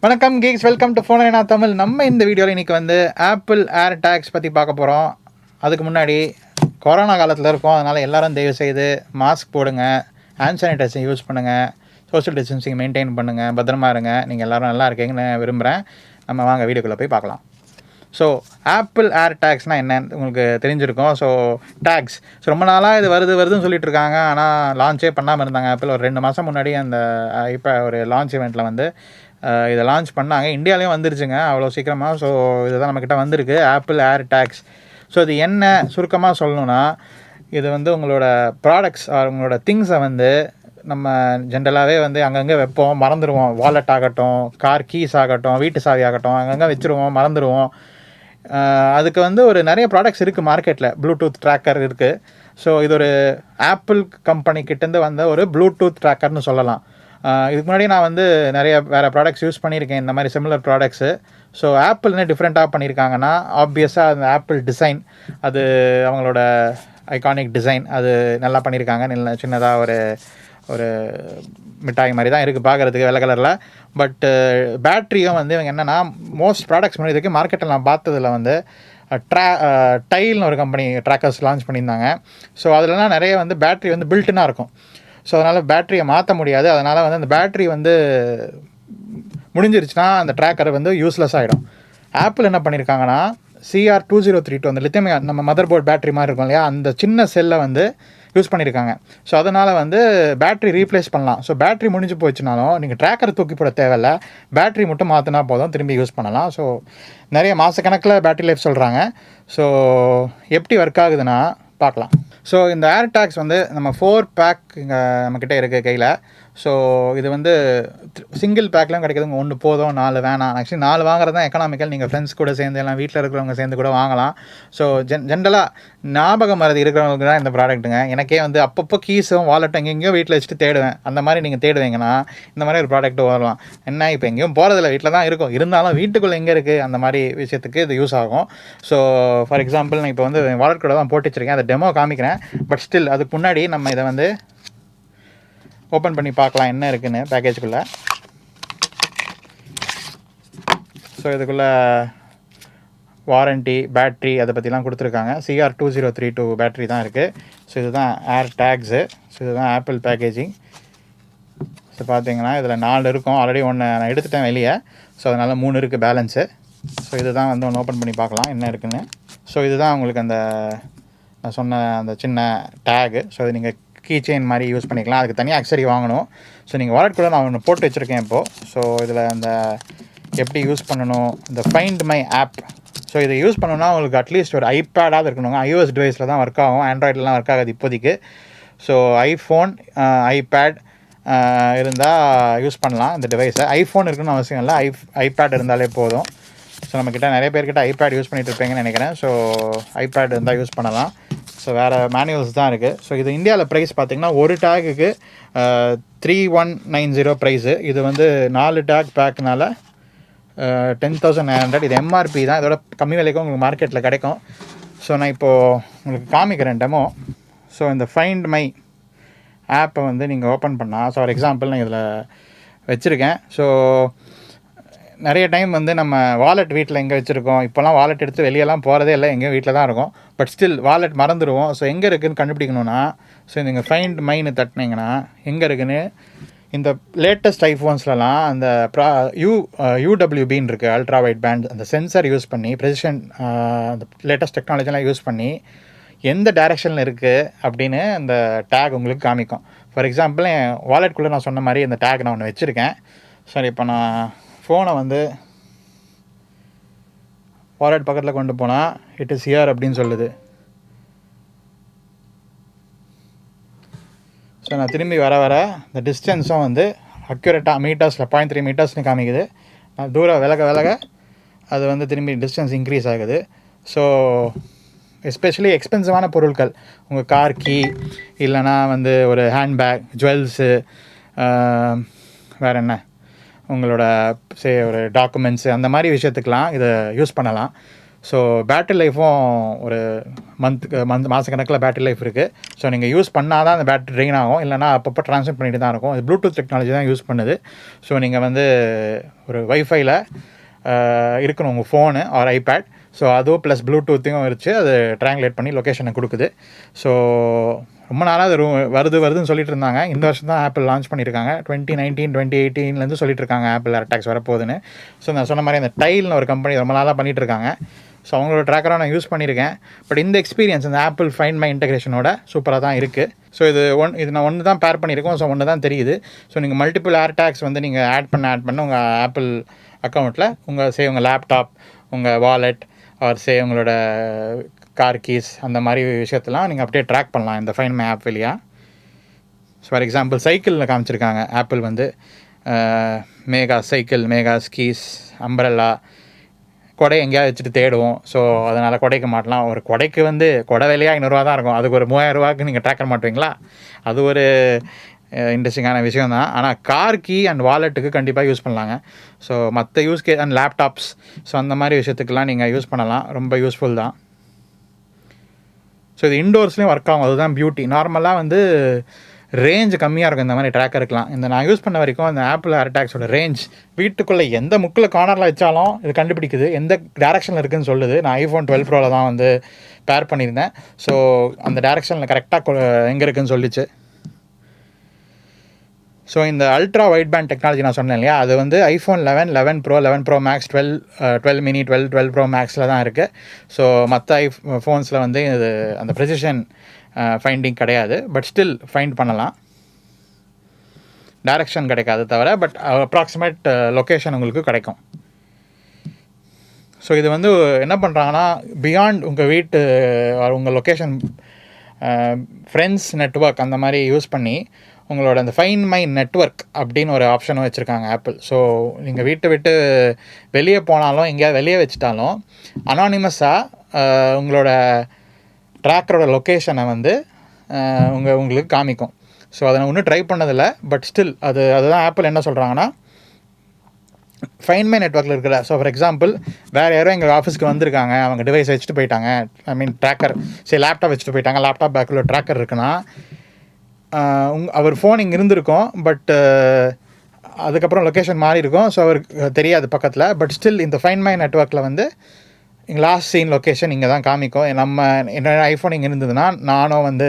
வணக்கம் geeks, welcome to phone ஐனா தமிழ். நம்ம இந்த வீடியோவில் இன்றைக்கி வந்து ஆப்பிள் AirTags பற்றி பார்க்க போகிறோம். அதுக்கு முன்னாடி கொரோனா காலத்தில் இருக்கோம், அதனால் எல்லோரும் தயவு செய்து மாஸ்க் போடுங்க, ஹேண்ட் சானிடைசர் யூஸ் பண்ணுங்கள், சோஷியல் டிஸ்டன்சிங் மெயின்டைன் பண்ணுங்கள், பத்திரமா இருங்க. நீங்கள் எல்லோரும் நல்லா இருக்கீங்கன்னு விரும்புகிறேன். நம்ம வாங்க வீடியோக்குள்ளே போய் பார்க்கலாம். ஸோ ஆப்பிள் AirTagsனால் என்னன்னு உங்களுக்கு தெரிஞ்சிருக்கும். ஸோ டேக்ஸ் ரொம்ப நாளாக இது வருதுன்னு சொல்லிட்டு இருக்காங்க. ஆனால் லான்ச்சே பண்ணாமல் இருந்தாங்க. ஆப்பிள் ஒரு 2 மாதம் முன்னாடி அந்த இப்போ ஒரு லான்ச் ஈவெண்ட்டில் வந்து இதை லான்ச் பண்ணாங்க. இந்தியாவிலையும் வந்துருச்சுங்க அவ்வளோ சீக்கிரமாக. ஸோ இதுதான் நம்மக்கிட்ட வந்திருக்கு, ஆப்பிள் AirTags. ஸோ இது என்ன சுருக்கமாக சொல்லணுன்னா, இது வந்து உங்களோட ப்ராடக்ட்ஸ் உங்களோட திங்ஸை வந்து நம்ம ஜென்ரலாகவே வந்து அங்கங்கே வைப்போம், மறந்துடுவோம். வாலெட் ஆகட்டும், கார் கீஸ் ஆகட்டும், வீட்டு சாவி ஆகட்டும், அங்கங்கே வச்சுருவோம், மறந்துடுவோம். அதுக்கு வந்து ஒரு நிறைய ப்ராடக்ட்ஸ் இருக்குது மார்க்கெட்டில். ப்ளூடூத் ட்ராக்கர் இருக்குது. ஸோ இது ஒரு ஆப்பிள் கம்பெனிக்கிட்டேருந்து வந்த ஒரு ப்ளூடூத் ட்ராக்கர்னு சொல்லலாம். இதுக்கு முன்னாடி நான் வந்து நிறைய வேறு ப்ராடக்ட்ஸ் யூஸ் பண்ணியிருக்கேன், இந்த மாதிரி சிமிலர் ப்ராடக்ட்ஸு. ஸோ ஆப்பிள் என்ன டிஃப்ரெண்ட்டாக பண்ணியிருக்காங்கன்னா, ஆப்வியஸாக அந்த ஆப்பிள் டிசைன், அது அவங்களோட ஐகானிக் டிசைன், அது நல்லா பண்ணியிருக்காங்க. நல்ல சின்னதாக ஒரு மிட்டாய் மாதிரி தான் இருக்குது பார்க்குறதுக்கு, வெள்ளை கலரில். பட்டு பேட்ரியும் வந்து இவங்க என்னென்னா, மோஸ்ட் ப்ராடக்ட்ஸ் முன்னாடி மார்க்கெட்டில் நான் பார்த்ததில் வந்து டைல்னு ஒரு கம்பெனி ட்ராக்கர்ஸ் லான்ச் பண்ணியிருந்தாங்க. ஸோ அதிலலாம் நிறைய வந்து பேட்ரி வந்து பில்ட்டுனாக இருக்கும். ஸோ அதனால் பேட்டரியை மாற்ற முடியாது. அதனால் வந்து அந்த பேட்ரி வந்து முடிஞ்சிருச்சுன்னா அந்த ட்ராக்கர் வந்து யூஸ்லெஸ் ஆகிடும். ஆப்பிள் என்ன பண்ணியிருக்காங்கன்னா, CR2032 அந்த லித்தியம் நம்ம மதர் போர்ட் பேட்டரி மாதிரி இருக்கும் இல்லையா, அந்த சின்ன செல்லை வந்து யூஸ் பண்ணியிருக்காங்க. ஸோ அதனால் வந்து பேட்ரி ரீப்ளேஸ் பண்ணலாம். ஸோ பேட்ரி முடிஞ்சு போச்சுனாலும் நீங்கள் ட்ராக்கரை தூக்கி போட தேவையில்லை, பேட்ரி மட்டும் மாற்றினா போதும், திரும்பி யூஸ் பண்ணலாம். ஸோ நிறைய மாதக்கணக்கில் பேட்ரி லைஃப் சொல்கிறாங்க. ஸோ எப்படி ஒர்க் ஆகுதுன்னா பார்க்கலாம். ஸோ இந்த AirTags வந்து நம்ம 4 பேக் இங்கே நம்மக்கிட்ட இருக்குது கையில். ஸோ இது வந்து சிங்கிள் பேக்லாம் கிடைக்குதுங்க. 1 போதும், 4 வேணாம். ஆக்சுவலி 4 வாங்குறது தான் எக்கனாமிக்கல். நீங்கள் ஃப்ரெண்ட்ஸ் கூட சேர்ந்து எல்லாம் வீட்டில் இருக்கிறவங்க சேர்ந்து கூட வாங்கலாம். ஸோ ஜென்ரலாக ஞாபகம் மறதி இருக்கிறவங்களுக்கு தான் இந்த ப்ராடக்ட்டுங்க. எனக்கே வந்து அப்பப்போ கீஸும் வாலெட்டும் எங்கெங்கேயோ வீட்டில் வச்சுட்டு தேடுவேன். அந்த மாதிரி நீங்கள் தேடுவீங்கன்னா இந்த மாதிரி ஒரு ப்ராடக்ட் வரலாம். என்ன இப்போ எங்கேயும் போகிறதில்ல, வீட்டில் தான் இருக்கும், இருந்தாலும் வீட்டுக்குள்ளே எங்கே இருக்குது அந்த மாதிரி விஷயத்துக்கு இது யூஸ் ஆகும். ஸோ ஃபார் எக்ஸாம்பிள் நான் இப்போ வந்து வாலெட் கூட தான் போட்டு வச்சுருக்கேன், அதை டெமோ காமிக்கிறேன். பட் ஸ்டில் அதுக்கு முன்னாடி நம்ம இதை வந்து ஓப்பன் பண்ணி பார்க்கலாம் என்ன இருக்குன்னு பேக்கேஜுக்குள்ளே. ஸோ இதுக்குள்ளே வாரண்ட்டி, பேட்ரி, அதை பற்றிலாம் கொடுத்துருக்காங்க. CR2032 பேட்ரி தான் இருக்குது. ஸோ இதுதான் AirTagsஸு. ஸோ இதுதான் ஆப்பிள் பேக்கேஜிங். ஸோ பார்த்தீங்கன்னா இதில் 4 இருக்கும். ஆல்ரெடி 1 நான் எடுத்துட்டேன் வெளியே. ஸோ அதனால் 3 இருக்குது பேலன்ஸு. ஸோ இதுதான் வந்து ஒன்று ஓப்பன் பண்ணி பார்க்கலாம் என்ன இருக்குன்னு. ஸோ இதுதான் உங்களுக்கு அந்த நான் சொன்ன அந்த சின்ன டேகு. ஸோ இது நீங்கள் கீ செயின் மாதிரி யூஸ் பண்ணிக்கலாம். அதுக்கு தனியாக அக்சரி வாங்கணும். ஸோ நீங்கள் வாலெட் கூட நான் ஒன்று போட்டு வச்சுருக்கேன் இப்போது. ஸோ இதில் அந்த எப்படி யூஸ் பண்ணணும், இந்த ஃபைண்ட் மை ஆப். ஸோ இதை யூஸ் பண்ணணுன்னா உங்களுக்கு அட்லீஸ்ட் ஒரு ஐபேடாவது இருக்கணுங்க. iOS டிவைஸில் தான் ஒர்க் ஆகும், ஆண்ட்ராய்ட்லாம் ஒர்க் ஆகாது இப்போதைக்கு. ஸோ ஐஃபோன், ஐபேட் இருந்தால் யூஸ் பண்ணலாம் இந்த டிவைஸை. ஐஃபோன் இருக்குன்னு அவசியம் இல்லை, ஐபேட் இருந்தாலே போதும். ஸோ நம்மக்கிட்ட நிறைய பேர்கிட்ட ஐபேட் யூஸ் பண்ணிகிட்டு இருப்பீங்கன்னு நினைக்கிறேன். ஸோ ஐபேட் இருந்தால் யூஸ் பண்ணலாம். ஸோ வேறு மேனுவல்ஸ் தான் இருக்குது. ஸோ இது இந்தியாவில் ப்ரைஸ் பார்த்திங்கன்னா ஒரு டேகுக்கு 3190 ப்ரைஸு. இது வந்து 4 டேக் பேக்குனால 10,900. இது எம்ஆர்பி தான், இதோட கம்மி விலைக்கும் உங்களுக்கு மார்க்கெட்டில் கிடைக்கும். ஸோ நான் இப்போது உங்களுக்கு காமிக்கிறேன் டெமோ. ஸோ இந்த ஃபைண்ட் மை ஆப்பை வந்து நீங்கள் ஓப்பன் பண்ணால், ஸோ ஃபார் எக்ஸாம்பிள் நான் இதில் வச்சுருக்கேன். ஸோ நிறைய டைம் வந்து நம்ம வாலெட் வீட்டில் எங்கே வச்சுருக்கோம், இப்போலாம் வாலெட் எடுத்து வெளியெல்லாம் போகிறதே இல்லை, எங்கேயும் வீட்டில் தான் இருக்கும். பட் ஸ்டில் வாலெட் மறந்துடுவோம். ஸோ எங்கே இருக்குதுன்னு கண்டுபிடிக்கணுன்னா, ஸோ நீங்கள் ஃபைண்ட் மைன்னு தட்டினீங்கன்னா எங்கே இருக்குதுன்னு, இந்த லேட்டஸ்ட் ஐஃபோன்ஸ்லலாம் அந்த UWBன்னு இருக்குது, அல்ட்ரா வைட் பேண்ட், அந்த சென்சர் யூஸ் பண்ணி ப்ரெசிஷன், அந்த லேட்டஸ்ட் டெக்னாலஜிலாம் யூஸ் பண்ணி எந்த டைரெக்ஷனில் இருக்குது அப்படின்னு அந்த டேக் உங்களுக்கு காமிக்கும். ஃபார் எக்ஸாம்பிள் என் வாலெட்குள்ளே நான் சொன்ன மாதிரி இந்த டேக் நான் ஒன்று வச்சுருக்கேன். சரி, இப்போ நான் ஃபோனை வந்து வாலெட் பக்கத்தில் கொண்டு போனால் இட் இஸ் ஹியர் அப்படின்னு சொல்லுது. ஸோ நான் திரும்பி வர இந்த டிஸ்டன்ஸும் வந்து அக்யூரேட்டாக மீட்டர்ஸில் 0.3 மீட்டர்ஸ்னு காமிக்குது. நான் தூரம் விலக அது வந்து திரும்பி டிஸ்டன்ஸ் இன்க்ரீஸ் ஆகுது. ஸோ எஸ்பெஷலி எக்ஸ்பென்சிவான பொருட்கள், உங்கள் கார் கீ, இல்லைனா வந்து ஒரு ஹேண்ட்பேக், ஜுவல்ஸு, வேறு என்ன உங்களோட ஒரு டாக்குமெண்ட்ஸு, அந்த மாதிரி விஷயத்துக்கெலாம் இதை யூஸ் பண்ணலாம். ஸோ பேட்டரி லைஃப்பும் ஒரு மாதக்கணக்கில் பேட்டரி லைஃப் இருக்குது. ஸோ நீங்கள் யூஸ் பண்ணால் தான் அந்த பேட்டரி ட்ரெயின் ஆகும், இல்லைனா அப்பப்போ ட்ரான்ஸ்மிட் பண்ணிட்டு தான் இருக்கும். இது ப்ளூடூத் டெக்னாலஜி தான் யூஸ் பண்ணுது. ஸோ நீங்கள் வந்து ஒரு வைஃபைல இருக்கணும் உங்கள் ஃபோனு ஆர் ஐபேட். ஸோ அதுவும் ப்ளஸ் ப்ளூடூத்தையும் வச்சு அது ட்ராங்குலேட் பண்ணி லொக்கேஷனை கொடுக்குது. ஸோ ரொம்ப நாளாக அது வருதுன்னு சொல்லிட்டு இருந்தாங்க. இந்த வருஷம் தான் ஆப்பிள் லான்ச் பண்ணியிருக்காங்க. 2019 2018 சொல்லிட்டு இருக்காங்க ஆப்பிள் AirTags வரப்போகுதுன்னு. ஸோ நான் சொன்ன மாதிரி அந்த டைல்னு ஒரு கம்பெனி ரொம்ப நாளாக பண்ணிகிட்டு இருக்காங்க. ஸோ அவங்களோட ட்ராக்கராக நான் யூஸ் பண்ணியிருக்கேன். பட் இந்த எக்ஸ்பீரியன்ஸ் இந்த ஆப்பிள் ஃபைண்ட் மை இன்டெகிரேஷனோட சூப்பராக தான் இருக்குது. ஸோ இது நான் ஒன்று தான் பேர் பண்ணியிருக்கோம். ஸோ ஒன்று தான் தெரியுது. ஸோ நீங்கள் மல்டிபிள் AirTags வந்து நீங்கள் ஆட் பண்ண உங்கள் ஆப்பிள் அக்கௌண்ட்டில் உங்கள் லேப்டாப், உங்கள் வாலெட் ஆர் உங்களோட கார் கீஸ் அந்த மாதிரி விஷயத்தெல்லாம் நீங்கள் அப்படியே ட்ராக் பண்ணலாம் இந்த ஃபைண்ட் மை ஆப் வழியாக. ஸோ ஃபார் எக்ஸாம்பிள் சைக்கிளில் காமிச்சிருக்காங்க ஆப்பிள் வந்து மேகா சைக்கிள், மேகா ஸ்கீஸ், அம்பரல்லா, கொடை எங்கேயாவது வச்சுட்டு தேடுவோம். ஸோ அதனால் கொடைக்கு மாட்டலாம். ஒரு கொடைக்கு வந்து கொடை விலையாக 500 தான் இருக்கும். அதுக்கு ஒரு 3000 நீங்கள் ட்ராக்கர் மாட்டுவீங்களா? அது ஒரு இன்ட்ரெஸ்டிங்கான விஷயம் தான். ஆனால் கார் கீ அண்ட் வாலெட்டுக்கு கண்டிப்பாக யூஸ் பண்ணலாங்க. ஸோ மற்ற அண்ட் லேப்டாப்ஸ், ஸோ அந்த மாதிரி விஷயத்துக்கெலாம் நீங்கள் யூஸ் பண்ணலாம். ரொம்ப யூஸ்ஃபுல் தான். ஸோ இது இன்டோர்ஸ்லேயும் ஒர்க் ஆகும். அதுதான் பியூட்டி. நார்மலாக வந்து ரேஞ்ச் கம்மியாக இருக்கும் இந்த மாதிரி ட்ராக்கர் இருக்கலாம். இந்த நான் யூஸ் பண்ண வரைக்கும் அந்த ஆப்பிள் AirTagsஓட ரேஞ்ச் வீட்டுக்குள்ளே எந்த முக்கில் கார்னரில் வச்சாலும் இது கண்டுபிடிக்குது, எந்த டேரெக்ஷனில் இருக்குதுன்னு சொல்லுது. நான் iPhone 12 Proவில் தான் வந்து பேர் பண்ணியிருந்தேன். ஸோ அந்த டேரெக்ஷனில் கரெக்டாக எங்கே இருக்குதுன்னு சொல்லிச்சு. ஸோ இந்த அல்ட்ரா வைட் பேண்ட் டெக்னாலஜி நான் சொன்னேன் இல்லையா, அது வந்து iPhone 11, 11 Pro, 11 Pro Max, 12 mini, 12 Pro Maxில் தான் இருக்குது. ஸோ மற்ற ஃபோன்ஸில் வந்து இது அந்த ப்ரெசிஷன் ஃபைண்டிங் கிடையாது. பட் ஸ்டில் ஃபைண்ட் பண்ணலாம். டைரக்ஷன் கிடைக்காது தவிர, பட் அப்ராக்சிமேட் லொக்கேஷன் உங்களுக்கு கிடைக்கும். ஸோ இது வந்து என்ன பண்ணுறாங்கன்னா, பியாண்ட் உங்கள் வீட்டு உங்கள் லொக்கேஷன் ஃப்ரெண்ட்ஸ் நெட்வொர்க் அந்த மாதிரி யூஸ் பண்ணி உங்களோட அந்த ஃபைண்ட் மை நெட்வொர்க் அப்படின்னு ஒரு ஆப்ஷனும் வச்சுருக்காங்க ஆப்பிள். ஸோ நீங்கள் வீட்டை விட்டு வெளியே போனாலும் எங்கேயாவது வெளியே வச்சுட்டாலும் அனானிமஸாக உங்களோட ட்ராக்கரோட லொக்கேஷனை வந்து உங்களுக்கு காமிக்கும். ஸோ அதை நான் இன்னும் ட்ரை பண்ணதில்லை. பட் ஸ்டில் அதுதான் ஆப்பிள் என்ன சொல்கிறாங்கன்னா, ஃபைண்ட் மை நெட்வொர்க்கில் இருக்கிற, ஸோ ஃபார் எக்ஸாம்பிள் வேறு யாரோ எங்கள் ஆஃபீஸ்க்கு வந்திருக்காங்க, அவங்க டிவைஸ் வச்சுட்டு போயிட்டாங்க, ட்ராக்கர் சரி லேப்டாப் வச்சுட்டு போயிட்டாங்க, லேப்டாப் பேக்கில் ட்ராக்கர் இருக்குன்னா அவர் ஃபோன் இங்கே இருந்திருக்கும். பட் அதுக்கப்புறம் லொக்கேஷன் மாறி இருக்கும். ஸோ அவருக்கு தெரியாது பக்கத்தில். பட் ஸ்டில் இந்த ஃபைண்ட் மை நெட்வொர்க்கில் வந்து எங்கள் லாஸ்ட் சீன் லொக்கேஷன் இங்கே தான் காமிக்கும். என்னோட ஐஃபோன் இங்கே இருந்ததுன்னா நானும் வந்து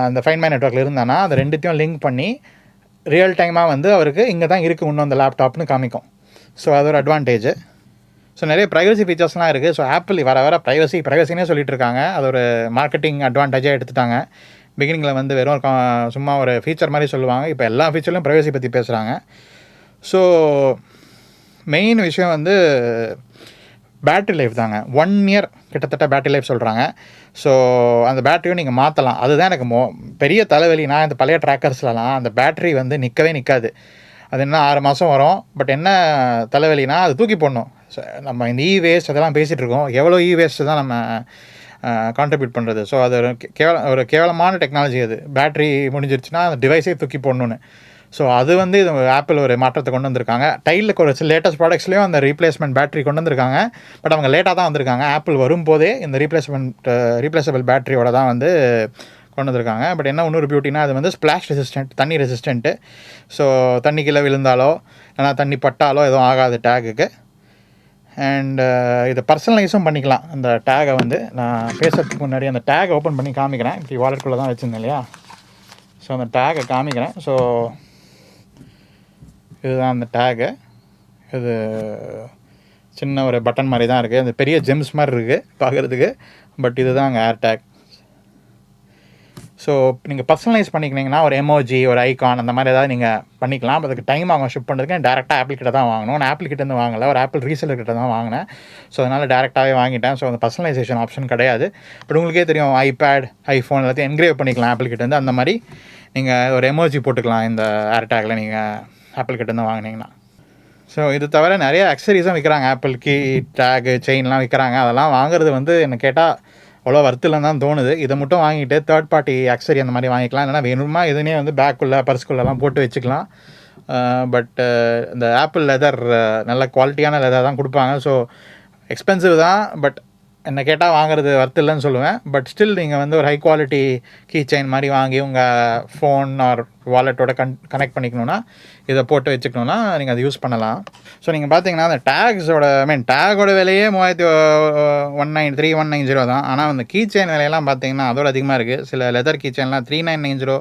அந்த ஃபைண்ட் மை நெட்வொர்க்கில் இருந்தேன்னா அந்த ரெண்டுத்தையும் லிங்க் பண்ணி ரியல் டைமாக வந்து அவருக்கு இங்கே தான் இருக்குது இன்னும் அந்த லேப்டாப்னு காமிக்கும். ஸோ அது ஒரு அட்வான்டேஜ். ஸோ நிறைய ப்ரைவசி ஃபீச்சர்ஸ்லாம் இருக்குது. ஸோ ஆப்பிள் வர ப்ரைவசினே சொல்லிட்டு இருக்காங்க. அது ஒரு மார்க்கெட்டிங் அட்வான்டேஜாக எடுத்துட்டாங்க. பிகினிங்கில் வந்து வெறும் சும்மா ஒரு ஃபீச்சர் மாதிரி சொல்லுவாங்க. இப்போ எல்லா ஃபீச்சர்லையும் ப்ரைவசி பற்றி பேசுகிறாங்க. ஸோ மெயின் விஷயம் வந்து பேட்ரி லைஃப் தாங்க. 1 year கிட்டத்தட்ட பேட்ரி லைஃப் சொல்கிறாங்க. ஸோ அந்த பேட்டரியும் நீங்கள் மாற்றலாம். அதுதான் எனக்கு பெரிய தலைவலினா, இந்த பழைய ட்ராக்கர்ஸ்லாம் அந்த பேட்ரி வந்து நிற்காது. அது என்ன 6 மாதம் வரும். பட் என்ன தலைவலினா, அது தூக்கி போடணும். நம்ம இந்த வேஸ்ட் அதெல்லாம் பேசிகிட்டு இருக்கோம். எவ்வளோ வேஸ்ட்டு தான் நம்ம கான்ட்ரிபியூட் பண்ணுறது. ஸோ அது ஒரு கேவலமான டெக்னாலஜி. அது பேட்ரி முடிஞ்சிருச்சுன்னா அந்த டிவைஸே தூக்கி போடணுன்னு. ஸோ அது வந்து இது ஆப்பிள் ஒரு மாற்றத்தை கொண்டு வந்திருக்காங்க. டைலில் ஒரு லேட்டஸ்ட் ப்ராடக்ட்ஸ்லேயும் அந்த ரீப்ளேஸ்மெண்ட் பேட்டரி கொண்டு வந்திருக்காங்க. பட் அவங்க லேட்டாக தான் வந்திருக்காங்க. ஆப்பிள் வரும்போதே இந்த ரீப்ளேசபிள் பேட்டரியோட தான் வந்து கொண்டு வந்திருக்காங்க. பட் என்ன இன்னொரு பியூட்டினா, அது வந்து ஸ்ப்ளாஷ் ரெசிஸ்டன்ட், தண்ணி ரெசிஸ்டன்ட்டு. ஸோ தண்ணி கீழே விழுந்தாலோ இல்லைனா தண்ணி பட்டாலோ எதுவும் ஆகாது டேகுக்கு. அண்ட் இதை பர்சனலைஸும் பண்ணிக்கலாம். அந்த டேகை வந்து நான் பேசுறதுக்கு முன்னாடி அந்த டேகை ஓப்பன் பண்ணி காமிக்கிறேன். இப்படி வாலெட்டுக்குள்ளே தான் வச்சுருந்தேன் இல்லையா. ஸோ அந்த டேகை காமிக்கிறேன். ஸோ இதுதான் அந்த டேகு. இது சின்ன ஒரு பட்டன் மாதிரி தான் இருக்குது. அந்த பெரிய ஜெம்ஸ் மாதிரி இருக்குது பார்க்குறதுக்கு. பட் இதுதான் அங்கே AirTag. ஸோ நீங்கள் பர்சனலைஸ் பண்ணிக்கினீங்கன்னா ஒரு எமோஜி, ஒரு ஐகான் அந்த மாதிரி ஏதாவது நீங்கள் பண்ணிக்கலாம். அதுக்கு டைம் ஆகும் ஷிப் பண்ணுறதுக்கு. டேரெக்டாக ஆப்பிள் கிட்ட தான் வாங்கணும். நான் ஆப்பிள் கிட்டேருந்து வாங்கலை, ஒரு ஆப்பிள் ரீசெலர் கிட்ட தான் வாங்கினேன். ஸோ அதனால் டேரெக்டாகவே வாங்கிட்டேன். ஸோ அந்த பர்சனலைசேஷன் ஆப்ஷன் கிடையாது. பட் உங்களுக்கே தெரியும், ஐபேட், ஐஃபோன் எல்லாத்தையும் என்கிரேவ் பண்ணிக்கலாம் ஆப்பிள் கிட்டேருந்து. அந்த மாதிரி நீங்கள் ஒரு எமோஜி போட்டுக்கலாம் இந்த AirTagல நீங்கள் ஆப்பிள் கிட்டேருந்து வாங்கினீங்கன்னா. ஸோ இது தவிர நிறைய அக்சரிஸும் விற்கிறாங்க. ஆப்பிள் கீ, டேகு, செயின்லாம் விற்கிறாங்க. அதெல்லாம் வாங்குறது வந்து என்ன கேட்டால் அவ்வளோ வர்த்தில்லைன்னு தான் தோணுது. இதை மட்டும் வாங்கிட்டு தேர்ட் பார்ட்டி அக்சரி அந்த மாதிரி வாங்கிக்கலாம். இல்லைனா வேணுமா இதுனே வந்து பேக்குள்ளே பர்ஸ்குள்ளெல்லாம் போட்டு வச்சுக்கலாம். பட் இந்த ஆப்பிள் லெதர் நல்ல குவாலிட்டியான லெதர் தான் கொடுப்பாங்க. ஸோ எக்ஸ்பென்சிவ் தான், பட் என்ன கேட்டால் வாங்குறது ஒர்த் இல்லைன்னு சொல்லுவேன். பட் ஸ்டில் நீங்கள் வந்து ஒரு ஹை குவாலிட்டி கீ செயின் மாதிரி வாங்கி உங்கள் ஃபோன் ஆர் வாலெட்டோட கனெக்ட் பண்ணிக்கணுன்னா, இதை போட்டு வச்சுக்கணுன்னா நீங்கள் அதை யூஸ் பண்ணலாம். ஸோ நீங்கள் பார்த்தீங்கன்னா அந்த டேக்ஸோட டேகோட விலையே 190 தான். ஆனால் அந்த கீ செயின் விலையெல்லாம் பார்த்தீங்கன்னா அதோட அதிகமாக இருக்குது. சில லெதர் கீ செயின்லாம் 3990,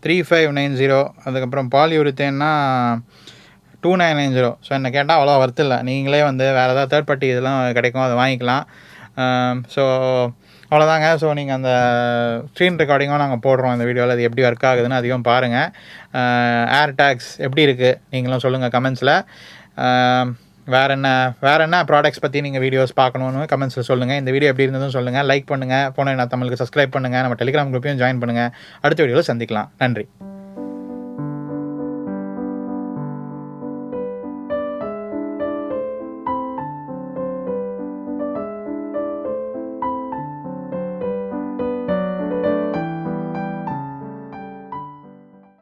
3590, அதுக்கப்புறம் பாலியூரித்தேன்னா 2990. ஸோ என்ன கேட்டால் அவ்வளோ ஒர்த் இல்லை. நீங்களே வந்து வேறு ஏதாவது தேர்ட் பார்ட்டி இதெல்லாம் கிடைக்கும், அதை வாங்கிக்கலாம். ஸோ அவ்வளோதாங்க. ஸோ நீங்கள் அந்த ஸ்க்ரீன் ரெக்கார்டிங்கும் நாங்கள் போடுறோம் இந்த வீடியோவில், அது எப்படி ஒர்க் ஆகுதுன்னு அதிகம் பாருங்கள். AirTags எப்படி இருக்குது நீங்களும் சொல்லுங்கள் கமெண்ட்ஸில். வேறு என்ன ப்ராடக்ட்ஸ் பற்றி நீங்கள் வீடியோஸ் பார்க்கணுன்னு கமெண்ட்ஸில் சொல்லுங்கள். இந்த வீடியோ எப்படி இருந்ததுன்னு சொல்லுங்கள். லைக் பண்ணுங்கள். போன நான் தமிழுக்கு சப்ஸ்கிரைப் பண்ணுங்கள். நம்ம டெலிகிராம் குரூப்பையும் ஜாயின் பண்ணுங்கள். அடுத்த வீடியோவில் சந்திக்கலாம். நன்றி.